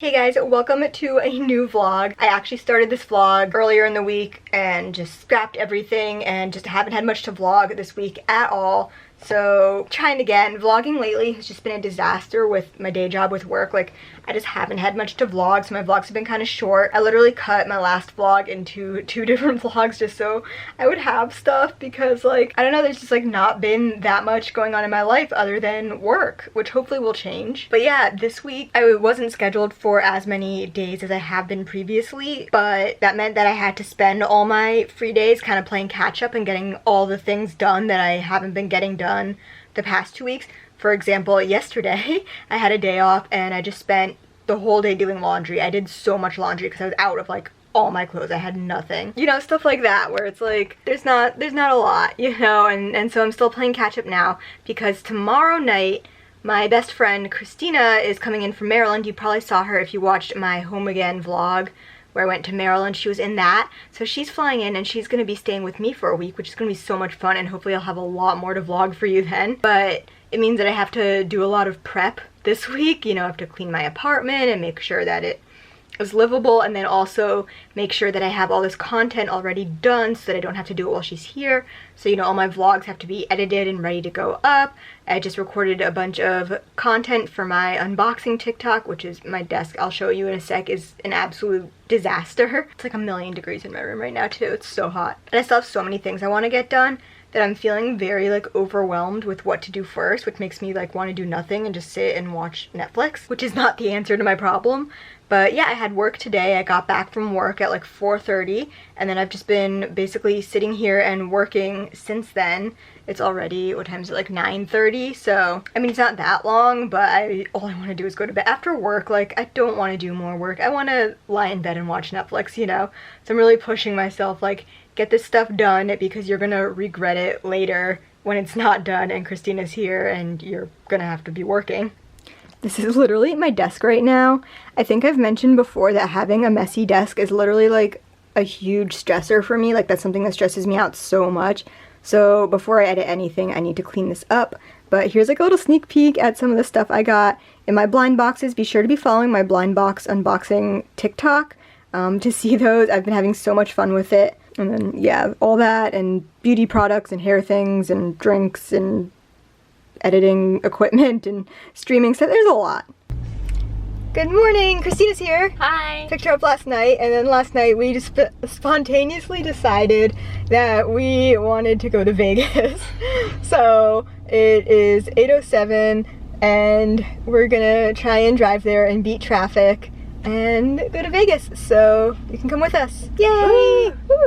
Hey guys, welcome to a new vlog. I actually started this vlog earlier in the week and just scrapped everything and just haven't had much to vlog this week at all. So trying again. Vlogging lately has just been a disaster with my day job with work. Like, I just haven't had much to vlog, so my vlogs have been kind of short. I literally cut my last vlog into 2 different vlogs just so I would have stuff because, like, I don't know, there's just like not been that much going on in my life other than work, which hopefully will change. But yeah, this week I wasn't scheduled for as many days as I have been previously, but that meant that I had to spend all my free days kind of playing catch up and getting all the things done that I haven't been getting done the past 2 weeks. For example, yesterday I had a day off and I just spent the whole day doing laundry. I did so much laundry because I was out of like all my clothes. I had nothing. You know, stuff like that where it's like there's not a lot, you know, and so I'm still playing catch up now because tomorrow night my best friend Christina is coming in from Maryland. You probably saw her if you watched my Home Again vlog where I went to Maryland. She was in that. So she's flying in and she's going to be staying with me for a week, which is going to be so much fun, and hopefully I'll have a lot more to vlog for you then. But it means that I have to do a lot of prep this week. You know, I have to clean my apartment and make sure that it is livable, and then also make sure that I have all this content already done so that I don't have to do it while she's here. So, you know, all my vlogs have to be edited and ready to go up. I just recorded a bunch of content for my unboxing TikTok, which is my desk, I'll show you in a sec, is an absolute disaster. It's like 1,000,000 degrees in my room right now too. It's so hot. And I still have so many things I want to get done that I'm feeling very like overwhelmed with what to do first, which makes me like want to do nothing and just sit and watch Netflix, which is not the answer to my problem. But yeah, I had work today. I got back from work at like 4:30, and then I've just been basically sitting here and working since then. It's already, what time is it, like 9:30? So, I mean, it's not that long, but all I want to do is go to bed. After work, like, I don't want to do more work. I want to lie in bed and watch Netflix, you know? So I'm really pushing myself, like, get this stuff done because you're gonna regret it later when it's not done and Christina's here and you're gonna have to be working. This is literally my desk right now. I think I've mentioned before that having a messy desk is literally like a huge stressor for me. Like, that's something that stresses me out so much. So before I edit anything, I need to clean this up. But here's like a little sneak peek at some of the stuff I got in my blind boxes. Be sure to be following my blind box unboxing TikTok to see those. I've been having so much fun with it. And then, yeah, all that and beauty products and hair things and drinks and editing equipment and streaming stuff. There's a lot. Good morning, Christina's here. Hi. Picked her up last night, and then last night we just spontaneously decided that we wanted to go to Vegas. So it is 8:07 and we're gonna try and drive there and beat traffic and go to Vegas. So you can come with us. Yay! Woo.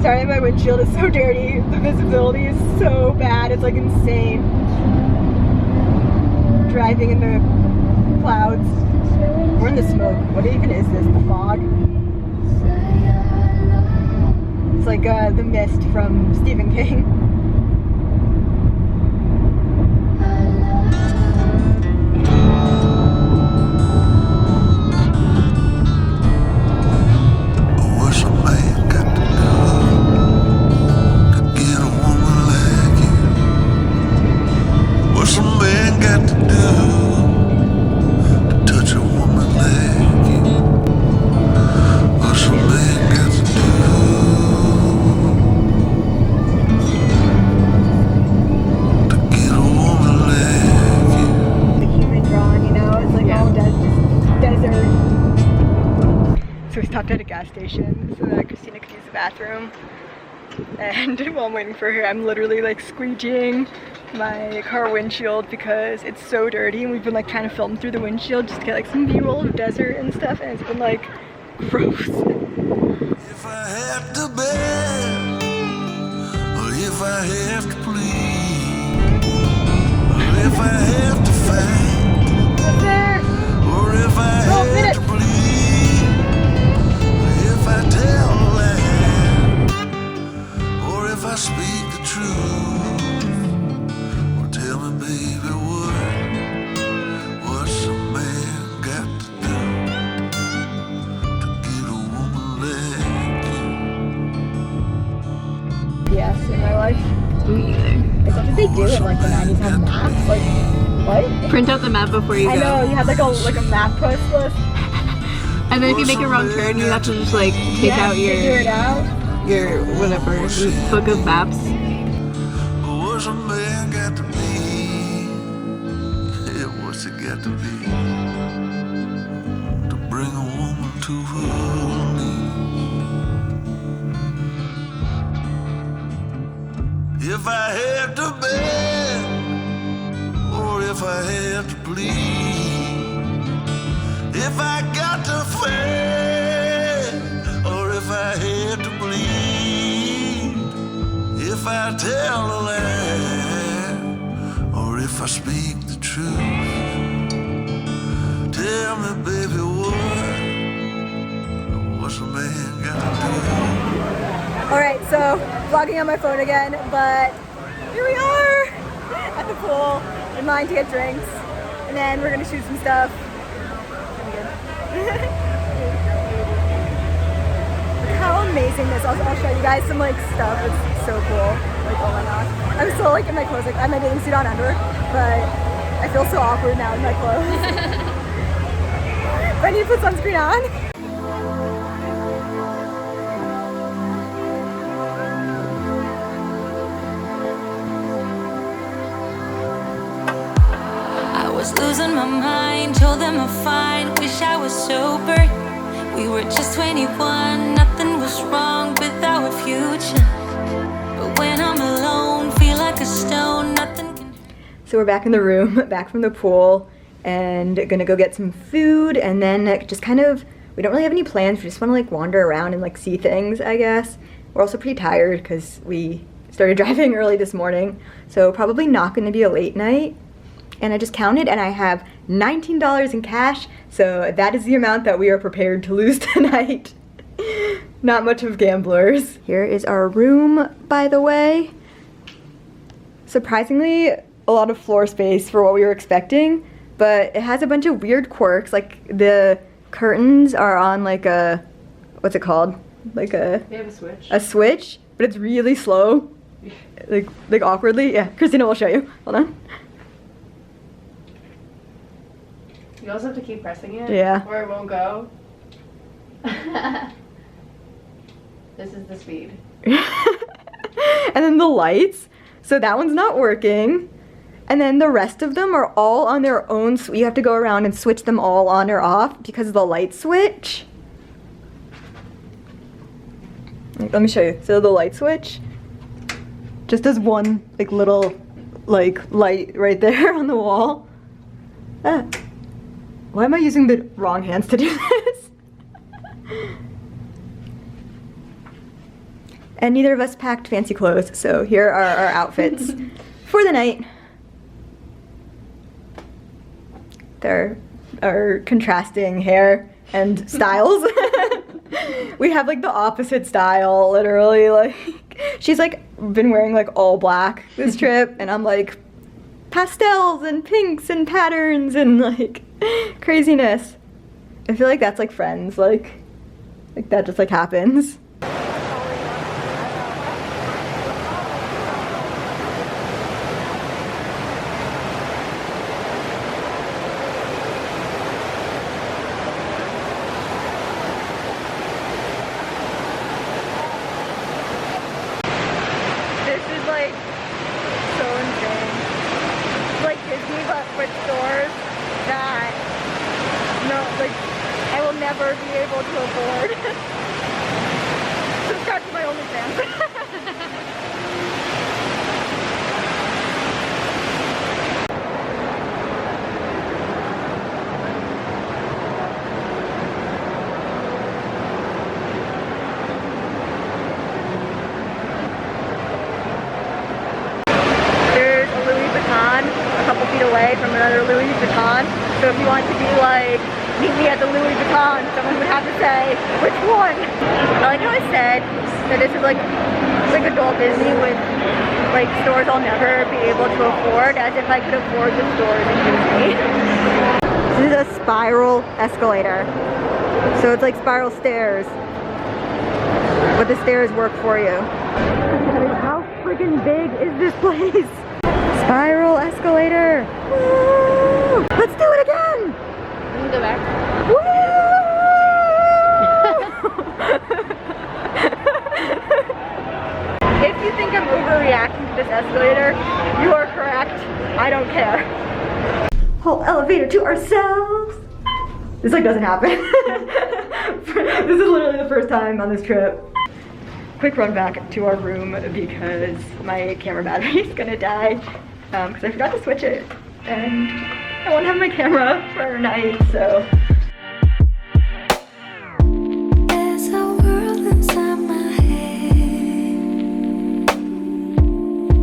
Sorry, my windshield is so dirty. The visibility is so bad. It's like insane. Driving in the clouds. We're in the smoke. What even is this? The fog? It's like the mist from Stephen King. Stopped at a gas station so that Christina could use the bathroom, and while I'm waiting for her, I'm literally like squeegeeing my car windshield because it's so dirty, and we've been like trying to film through the windshield just to get like some b-roll of desert and stuff, and it's been like gross. If I have to beg, or if I have to plead, or if I have to fight, what's there? Or if I have to bleed. If I tell a lie, or if I speak the truth, or tell me, baby, what's a man got to do to get a woman like you? Yes, in my life. Me either. Is that what they do in like the 90s on maps? Like, What? Print out the map before you go. I know, you have like a map quest list. And then if you make a wrong turn, you have to just like take out your figure it out. Your whatever book of maps. What's a man got to be? What's it got to be to bring a woman to her knees? If I had to beg, or if I had to plead, if I got to fail, or if I had to bleed, if I tell a lie, or if I speak the truth, tell me, baby, what's a man got to do? Alright, so vlogging on my phone again, but here we are at the pool in line to get drinks, and then we're gonna shoot some stuff. How amazing this! I'll show you guys some like stuff. It's so cool. Like, oh my gosh, I'm still like in my clothes. Like I have my bathing suit on under, but I feel so awkward now in my clothes. But I need to put sunscreen on. Losing my mind, told them I'm fine, wish I was sober. We were just 21, nothing was wrong with our future. But when I'm alone, feel like a stone, nothing can. So we're back in the room, back from the pool, and gonna go get some food, and then just kind of, we don't really have any plans, we just wanna like wander around and like see things, I guess. We're also pretty tired because we started driving early this morning, so probably not gonna be a late night. And I just counted and I have $19 in cash, so that is the amount that we are prepared to lose tonight. Not much of gamblers. Here is our room, by the way. Surprisingly, a lot of floor space for what we were expecting, but it has a bunch of weird quirks, like the curtains are on like a, what's it called? Like a... They have a switch. A switch, but it's really slow. like awkwardly. Yeah, Christina will show you. Hold on. You also have to keep pressing it. Yeah. Or it won't go. This is the speed. And then the lights. So that one's not working. And then the rest of them are all on their own. So you have to go around and switch them all on or off because of the light switch. Let me show you. So the light switch just does one like little like light right there on the wall. Ah. Why am I using the wrong hands to do this? And neither of us packed fancy clothes, so here are our outfits for the night. There are contrasting hair and styles. We have like the opposite style, literally. Like, she's like been wearing like all black this trip, and I'm like pastels and pinks and patterns and like craziness. I feel like that's like Friends, like that just like happens. This is like so insane. It's like Disney but with stores that like I will never be able to afford. Subscribe to my OnlyFans. There's a Louis Vuitton a couple feet away from another Louis Vuitton. So if you want to be like, meet me at the Louis Vuitton, someone would have to say, which one? I like how I said that this is like adult Disney with like stores I'll never be able to afford, as if I could afford the stores in Disney. This is a spiral escalator. So it's like spiral stairs, but the stairs work for you. How freaking big is this place? Spiral escalator. Woo! Let's do it again. You can go back. If you think I'm overreacting to this escalator, you are correct. I don't care. Whole elevator to ourselves. This like doesn't happen. This is literally the first time on this trip. Quick run back to our room because my camera battery is gonna die because I forgot to switch it and I want to have my camera for our night, so. There's a world inside my head.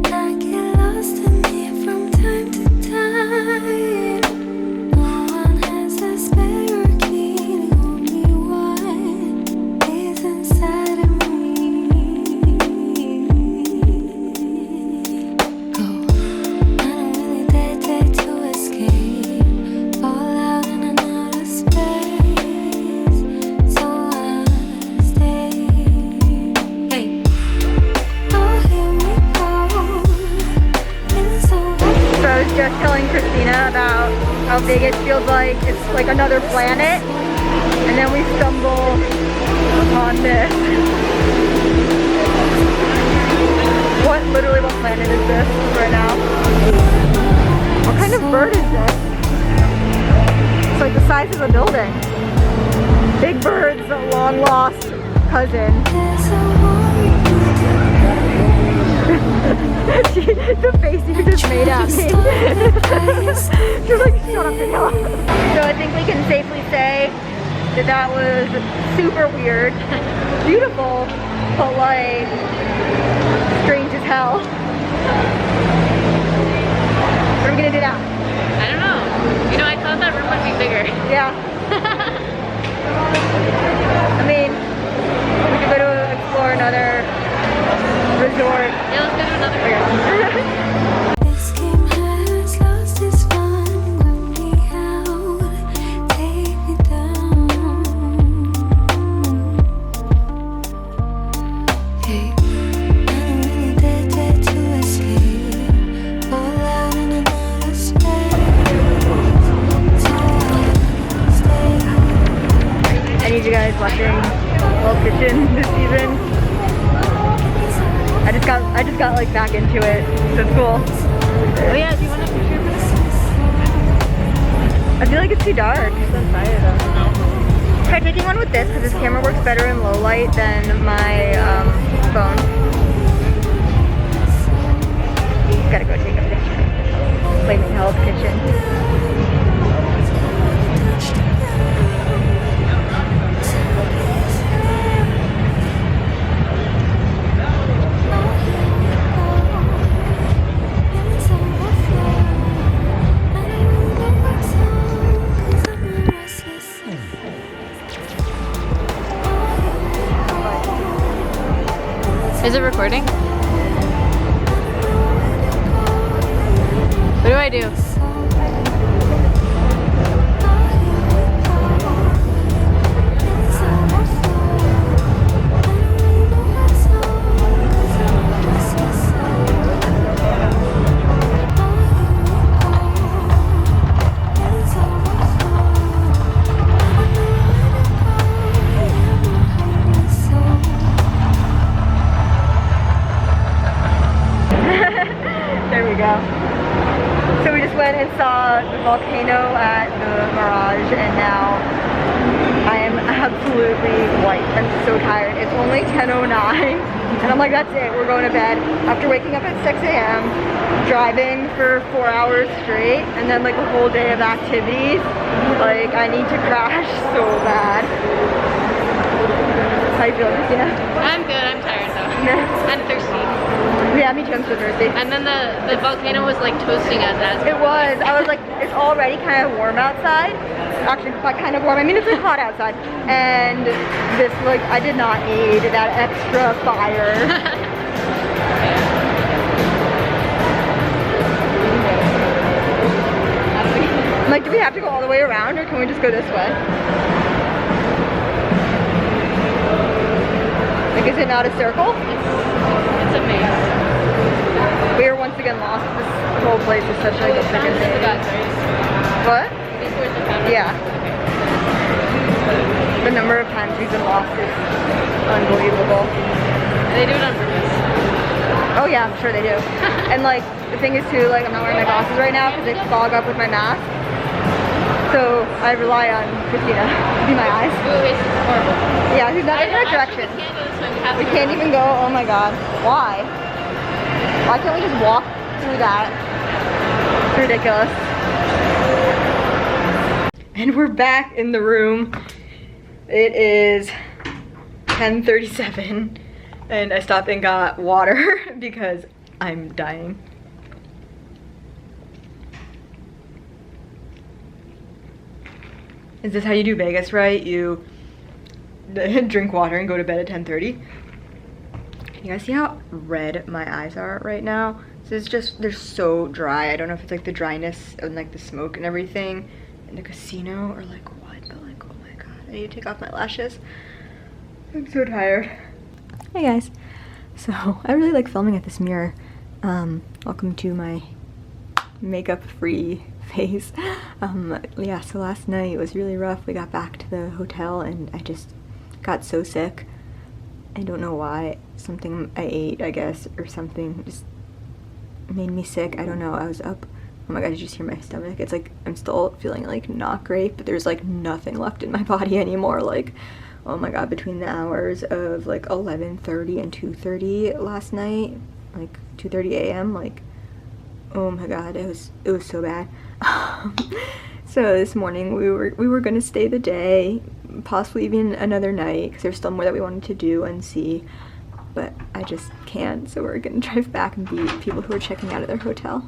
I get lost in it from time to time. No one has a spare key, the only one is inside of me. Oh, I don't really dare to escape. Fall out in another space, so I stay. Hey, oh here we go. It's so So I was just telling Christina about how big it feels like it's like another planet, and then we stumble upon this. Literally what planet is this right now? What kind of bird is this? It's like the size of a building. Big Bird's long lost cousin. The face you just made at me. You're like, shut up, Daniella. So I think we can safely say that that was super weird. Beautiful, but like strange as hell. What are we gonna do now? I don't know. You know, I thought that room would be bigger. Yeah. I mean, we could go to explore another resort. Yeah, let's go to another one. Okay. this game has lost its fun. Let me out, take me down. Hey, I don't really dare to escape. Fall out in another space, so I stay. I need you guys watching World Kitchen this season. I just got like back into it, so it's cool. Oh yeah, do you want a picture of this? I feel like it's too dark. Try taking one with this because this camera works better in low light than my phone. Gotta go take a picture. Flaming Hell's Kitchen. Is it recording? What do I do? There we go. So we just went and saw the volcano at the Mirage, and now I am absolutely wiped. I'm so tired. It's only 10:09, and I'm like, that's it, we're going to bed. After waking up at 6 a.m., driving for 4 hours straight, and then like a whole day of activities, like I need to crash so bad. How you feeling, Christina? I'm good, I'm tired though. I'm thirsty. Yeah, me too, I'm so thirsty. And then the volcano was like toasting us as It was. I was like, it's already kind of warm outside. Actually, quite kind of warm. I mean, it's like hot outside. And this, like, I did not need that extra fire. I'm like, do we have to go all the way around, or can we just go this way? Like, is it not a circle? It's a maze. We are once again lost. This whole place is such like a freaking thing. What? Yeah. The number of times we've been lost is unbelievable. And they do it on purpose. Oh yeah, I'm sure they do. And like, the thing is too, like I'm not wearing my glasses right now because they fog up with my mask. So I rely on Christina to be my eyes. Ooh, it's horrible. Yeah, who's not in the right direction. We can't even go, oh my god. Why? Why can't we just walk through that? It's ridiculous. And we're back in the room. It is 10:37 and I stopped and got water because I'm dying. Is this how you do Vegas, right? You drink water and go to bed at 10:30. You guys see how red my eyes are right now? This is just, they're so dry. I don't know if it's like the dryness and like the smoke and everything in the casino or like what, but like, oh my god, I need to take off my lashes. I'm so tired. Hey guys. So I really like filming at this mirror. Welcome to my makeup free face. Yeah, so last night was really rough. We got back to the hotel and I just got so sick. I don't know why. Something I ate, I guess, or something just made me sick. I don't know. I was up. Oh my god, did you just hear my stomach? It's like I'm still feeling like not great, but there's like nothing left in my body anymore. Like, oh my god, between the hours of like 11:30 and 2:30 last night, like 2:30 a.m., like, oh my god, it was so bad. So this morning we were gonna stay the day, possibly even another night, because there's still more that we wanted to do and see, but I just can't. So we're gonna drive back and be people who are checking out of their hotel.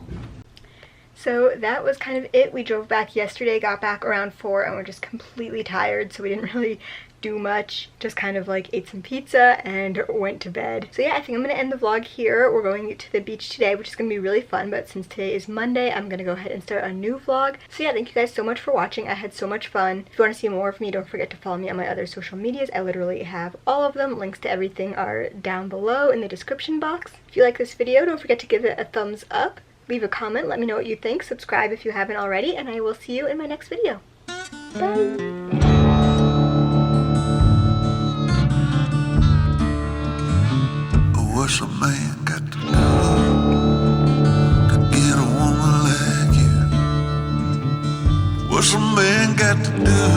So that was kind of it. We drove back yesterday, got back around 4, and we're just completely tired, so we didn't really do much. Just kind of like ate some pizza and went to bed. So yeah, I think I'm gonna end the vlog here. We're going to the beach today, which is gonna be really fun, but since today is Monday, I'm gonna go ahead and start a new vlog. So yeah, thank you guys so much for watching. I had so much fun. If you want to see more of me, don't forget to follow me on my other social medias. I literally have all of them. Links to everything are down below in the description box. If you like this video, don't forget to give it a thumbs up. Leave a comment, let me know what you think, subscribe if you haven't already, and I will see you in my next video. Bye! What's a man got to do to get a woman like you? What's a man got to do